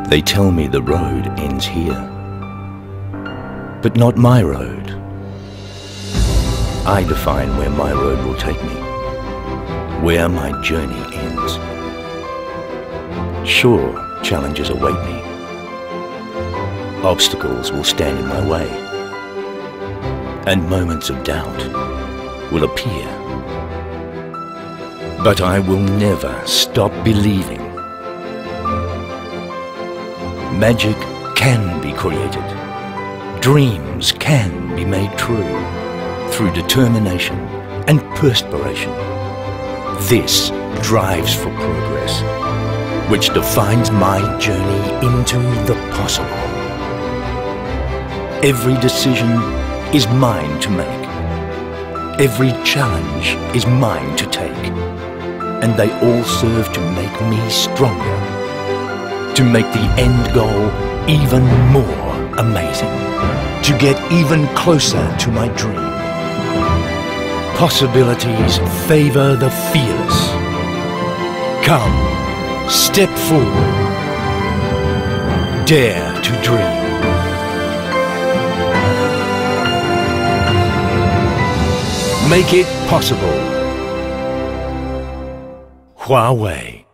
They tell me the road ends here, but not my road. I define where my road will take me, where my journey ends. Sure, challenges await me. Obstacles will stand in my way, and moments of doubt will appear. But I will never stop believing. Magic can be created. Dreams can be made true through determination and perspiration. This drives for progress, which defines my journey into the possible. Every decision is mine to make. Every challenge is mine to take. And they all serve to make me stronger, to make the end goal even more amazing, to get even closer to my dream. Possibilities favor the fearless. Come, step forward, dare to dream. Make it possible. Huawei.